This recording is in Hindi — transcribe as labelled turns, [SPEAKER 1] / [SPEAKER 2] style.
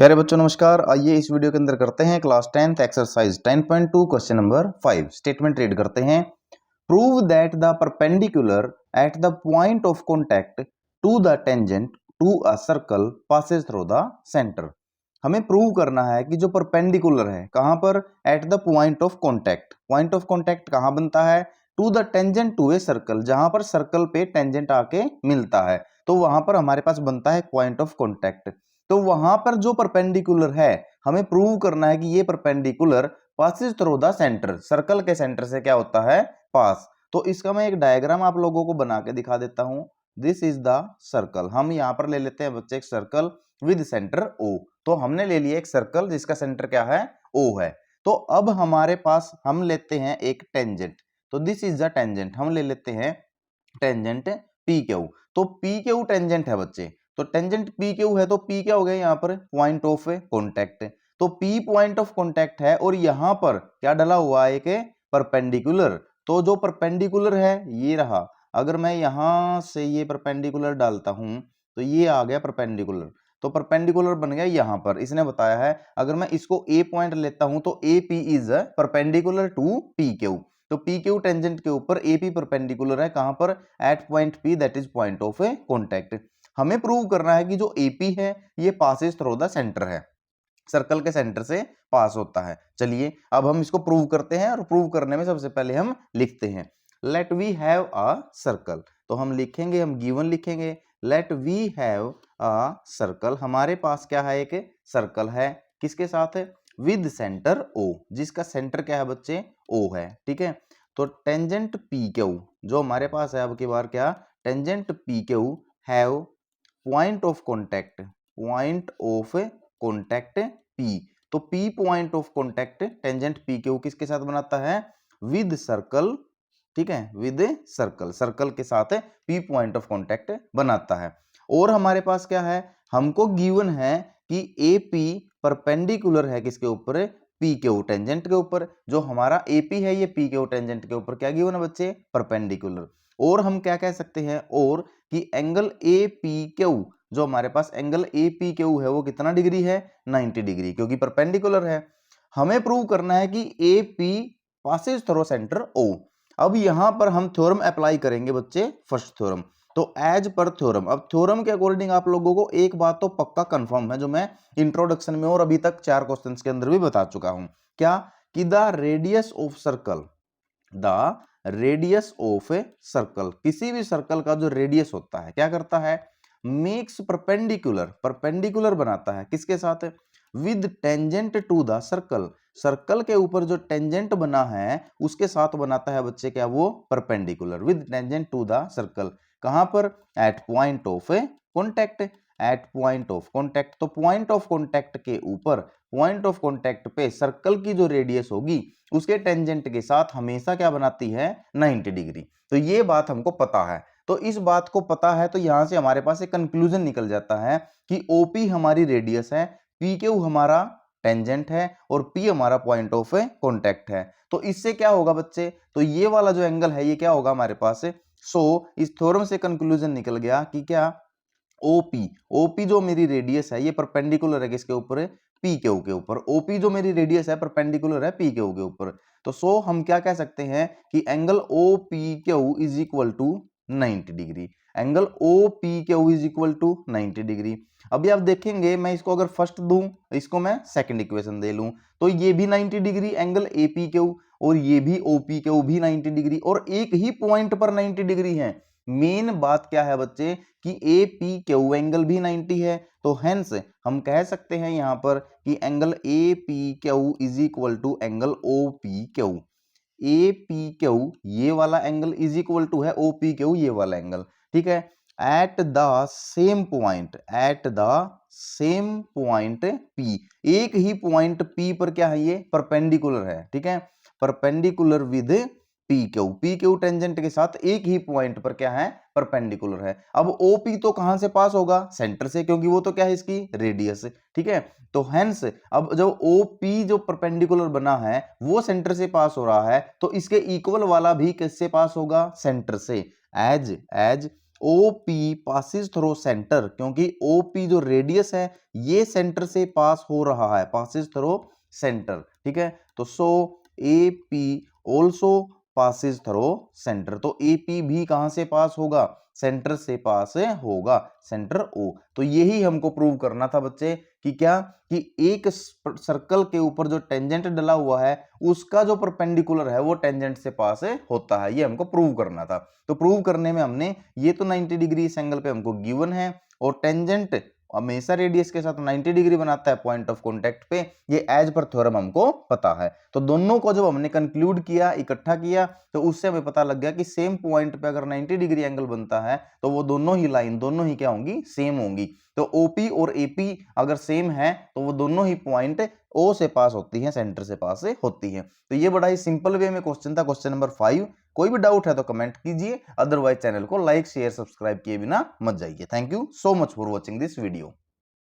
[SPEAKER 1] प्यारे बच्चों नमस्कार। आइए इस वीडियो के अंदर करते हैं class 10th exercise 10.2 question number 5। Statement read करते हैं। Prove that the perpendicular at the point of contact to the tangent to a circle passes through the centre. हमें प्रूव करना है कि जो परपेंडिकुलर है कहां पर, at the point of contact. Point of contact कहां बनता है, to the tangent to a circle, जहां पर सर्कल पे टेंजेंट आके मिलता है तो वहां पर हमारे पास बनता है पॉइंट ऑफ कॉन्टैक्ट। तो वहां पर जो परपेंडिकुलर है हमें प्रूव करना है कि ये perpendicular passes through the centre, circle के सेंटर से क्या होता है, पास। तो इसका मैं एक डायग्राम आप लोगों को बना के दिखा देता हूं। This is the circle. हम यहां पर ले लेते हैं बच्चे एक सर्कल विद सेंटर O। तो हमने ले लिया एक सर्कल जिसका सेंटर क्या है, O है। तो अब हमारे पास हम लेते हैं एक टेंजेंट। तो दिस इज द टेंजेंट। हम ले लेते हैं टेंजेंट PQ। तो PQ टेंजेंट है बच्चे। तो टेंजेंट PQ है तो P क्या हो गया यहाँ पर, पॉइंट ऑफ कॉन्टैक्ट। तो P पॉइंट ऑफ कॉन्टैक्ट है और यहां पर क्या डला हुआ है, एक परपेंडिकुलर। तो जो परपेंडिकुलर है ये रहा। अगर मैं यहां से ये परपेंडिकुलर डालता हूं तो ये आ गया परपेंडिकुलर। तो परपेंडिकुलर बन गया यहां पर, इसने बताया है। अगर मैं इसको A पॉइंट लेता हूं तो AP is perpendicular to PQ। तो PQ टेंजेंट के ऊपर AP परपेंडिकुलर है कहां पर, at point P, that is point of contact. हमें प्रूव करना है कि जो AP है ये पासेस थ्रू द सेंटर है, सर्कल के सेंटर से पास होता है। चलिए अब हम इसको प्रूव करते हैं और प्रूव करने में सबसे पहले हम लिखते हैं let we have a circle. तो हम लिखेंगे, हम गिवन लिखेंगे let we have a circle. हमारे पास क्या है, एक सर्कल है, किसके साथ है, विद सेंटर O, जिसका सेंटर क्या है बच्चे, O है। ठीक है। तो टेंजेंट PQ जो हमारे पास है, अब की बार क्या, tangent PQ have point of contact, point of contact P। तो P point of contact tangent PQ किसके साथ बनाता है, विद सर्कल। ठीक है, विद सर्कल, सर्कल के साथ P पॉइंट ऑफ कॉन्टैक्ट बनाता है। और हमारे पास क्या है, हमको गिवन है कि AP परपेंडिकुलर है किसके ऊपर, PQ टेंजेंट के ऊपर। जो हमारा AP है ये PQ टेंजेंट के ऊपर क्या गिवन है बच्चे, परपेंडिकुलर। और हम क्या कह सकते हैं, और कि एंगल APQ, जो हमारे पास एंगल APQ है वो कितना डिग्री है, 90 डिग्री, क्योंकि परपेंडिकुलर है। हमें प्रूव करना है कि AP passes through centre O। अब यहां पर हम थ्योरम अप्लाई करेंगे बच्चे, फर्स्ट थ्योरम। तो एज पर थ्योरम, अब थ्योरम के अकॉर्डिंग आप लोगों को एक बात तो पक्का कंफर्म है, जो मैं इंट्रोडक्शन में और अभी तक 4 क्वेश्चंस के अंदर भी बता चुका हूं, क्या, कि the radius of circle, the radius of a circle, किसी भी सर्कल का जो रेडियस होता है क्या करता है, मेक्स परपेंडिकुलर, परपेंडिकुलर बनाता है किसके साथ, with tangent to the circle, circle के ऊपर जो टेंजेंट बना है उसके साथ बनाता है बच्चे क्या, वो perpendicular, with tangent to the circle. कहां पर, at point of contact, at point of contact. तो पॉइंट ऑफ कॉन्टैक्ट के ऊपर, पॉइंट ऑफ कॉन्टैक्ट पे सर्कल की जो रेडियस होगी उसके टेंजेंट के साथ हमेशा क्या बनाती है, 90 डिग्री। तो ये बात हमको पता है। तो इस बात को पता है तो यहां से हमारे पास एक कंक्लूजन निकल जाता है कि OP हमारी रेडियस है, PQ हमारा टेंजेंट है और P हमारा पॉइंट ऑफ कॉन्टैक्ट है। तो इससे क्या होगा बच्चे, तो ये वाला जो एंगल है ये क्या होगा हमारे पास। सो इस थ्योरम से कंक्लूजन निकल गया कि क्या, OP जो मेरी रेडियस है ये परपेंडिकुलर है किसके ऊपर, PQ के ऊपर। OP जो मेरी रेडियस है परपेंडिकुलर है PQ के ऊपर। तो सो हम क्या कह सकते हैं कि angle OPQ is equal to 90 degree, angle OPQ is equal to 90 degree. अभी आप देखेंगे मैं इसको अगर फर्स्ट दूं, इसको मैं सेकंड इक्वेशन दे लूं, तो ये भी 90 डिग्री एंगल APQ, और ये भी OPQ भी 90 डिग्री, और एक ही पॉइंट पर 90 डिग्री है। मेन बात क्या है बच्चे कि APQ एंगल भी 90 है। तो हेंस हम कह सकते हैं यहां पर कि angle APQ is equal to angle OPQ। APQ ये वाला एंगल इज इक्वल टू है OPQ ये वाला एंगल। ठीक है। At the same point, at the same point P, एक ही पॉइंट P पर क्या है, ये परपेंडिकुलर है। ठीक है, परपेंडिकुलर विद PQ टेंजेंट के साथ एक ही पॉइंट पर क्या है, परपेंडिकुलर है। अब OP तो कहां से पास होगा, सेंटर से, क्योंकि वो तो क्या है इसकी रेडियस। ठीक है। तो हेंस अब जब OP जो परपेंडिकुलर बना है वो सेंटर से पास हो रहा है तो इसके इक्वल वाला भी किससे पास होगा, सेंटर से। As OP passes through centre, क्योंकि OP जो रेडियस है ये सेंटर से पास हो रहा है, पासिस थ्रू सेंटर, ठीक है। तो सो AP also passes through centre, तो AP भी कहां से पास होगा, सेंटर से पास होगा, सेंटर O। तो यही हमको प्रूव करना था बच्चे कि क्या, कि एक सर्कल के ऊपर जो टेंजेंट डला हुआ है उसका जो परपेंडिकुलर है वो टेंजेंट से पास होता है, ये हमको प्रूव करना था। तो प्रूव करने में हमने ये तो 90 डिग्री इस एंगल पे हमको गिवन है, और टेंजेंट हमेशा रेडियस के साथ 90 डिग्री बनाता है पॉइंट ऑफ कांटेक्ट पे, ये एज पर थ्योरम हमको पता है। तो दोनों को जब हमने कंक्लूड किया, इकट्ठा किया, तो उससे हमें पता लग गया कि सेम पॉइंट पे अगर 90 डिग्री एंगल बनता है तो वो दोनों ही लाइन, दोनों ही क्या होंगी, सेम होंगी। तो OP और AP अगर सेम है तो वो दोनों ही पॉइंट O से पास होती है, सेंटर से पास होती है। तो ये बड़ा ही सिंपल वे में क्वेश्चन था, क्वेश्चन नंबर 5। कोई भी डाउट है तो कमेंट कीजिए, अदरवाइज चैनल को लाइक शेयर सब्सक्राइब किए बिना मत जाइए। Thank you so much for watching this video.